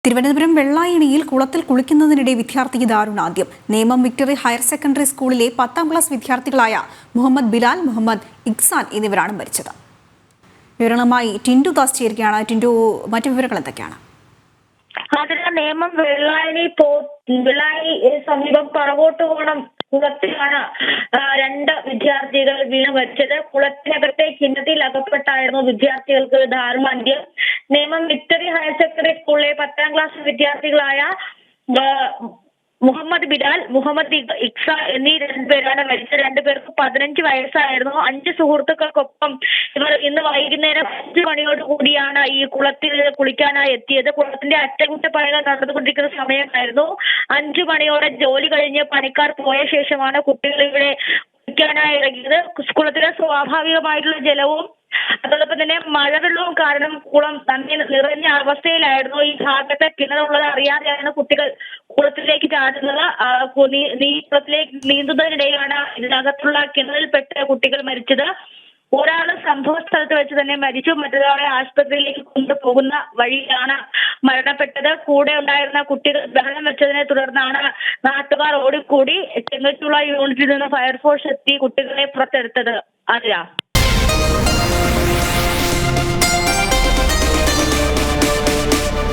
തിരുവനന്തപുരം വെള്ളായണിയിൽ കുളത്തിൽ കുളിക്കുന്നതിനിടെ വിദ്യാർത്ഥിക്ക് ദാരുണാന്ത്യം. നേമം വിക്ടറി ഹയർ സെക്കൻഡറി സ്കൂളിലെ 10ാം ക്ലാസ് വിദ്യാർത്ഥികളായ മുഹമ്മദ് ബിലാൽ, മുഹമ്മദ് ഇഖ്സാൻ എന്നിവരാണ് മരിച്ചത്. വിവരങ്ങളുമായി ടിൻഡു ദാസ് ചേരുകയാണ്. ടിൻഡു, മറ്റു വിവരങ്ങൾ എന്തൊക്കെയാണ്? നേമം വെള്ളായണി സമീപം പറവോട്ടുകോണം കുളത്തിലാണ് രണ്ട് വിദ്യാർത്ഥികൾ വീണ് മരിച്ചത്. കുളത്തിനകത്തെ കിണറ്റിൽ അകപ്പെട്ടായിരുന്നു വിദ്യാർത്ഥികൾക്ക് ദാരുണാന്ത്യം. നേമം വിക്ടറി ഹയർ സെക്കൻഡറി സ്കൂളിലെ 10ാം ക്ലാസ് വിദ്യാർത്ഥികളായ മുഹമ്മദ് ബിലാൽ, മുഹമ്മദ് ഇഖ്സ എന്നീ രണ്ടുപേരാണ് മരിച്ചത്. രണ്ടുപേർക്ക് 15 വയസ്സായിരുന്നു. 5 സുഹൃത്തുക്കൾക്കൊപ്പം ഇവർ ഇന്ന് വൈകുന്നേരം 5 മണിയോട് കൂടിയാണ് ഈ കുളത്തിൽ കുളിക്കാനായി എത്തിയത്. കുളത്തിന്റെ അറ്റകുറ്റപ്പണികൾ നടന്നുകൊണ്ടിരിക്കുന്ന സമയമായിരുന്നു. 5 മണിയോടെ ജോലി കഴിഞ്ഞ് പണിക്കാർ പോയ ശേഷമാണ് കുട്ടികൾ ഇവിടെ കുളിക്കാനായി ഇറങ്ങിയത്. കുളത്തിലെ സ്വാഭാവികമായിട്ടുള്ള ജലവും അതോടൊപ്പം തന്നെ മഴവെള്ളവും കാരണം കുളം തന്നെ നിറഞ്ഞ അവസ്ഥയിലായിരുന്നു. ഈ ഭാഗത്തെ കിണറുള്ളത് അറിയാതെയാണ് കുട്ടികൾ കുളത്തിലേക്ക് ചാടുന്നത്. കുളത്തിലേക്ക് നീന്തുന്നതിനിടെയാണ് ഇതിനകത്തുള്ള കിണറിൽപ്പെട്ട് കുട്ടികൾ മരിച്ചത്. ഒരാൾ സംഭവ സ്ഥലത്ത് വെച്ച് തന്നെ മരിച്ചു. മറ്റൊരാളെ ആശുപത്രിയിലേക്ക് കൊണ്ടുപോകുന്ന വഴിയിലാണ് മരണപ്പെട്ടത്. കൂടെ ഉണ്ടായിരുന്ന കുട്ടികൾ ബഹളം വെച്ചതിനെ തുടർന്നാണ് നാട്ടുകാർ ഓടിക്കൂടി ചെങ്ങത്തുള്ള യൂണിറ്റിൽ നിന്ന് ഫയർഫോഴ്സ് എത്തി കുട്ടികളെ പുറത്തെടുത്തത്.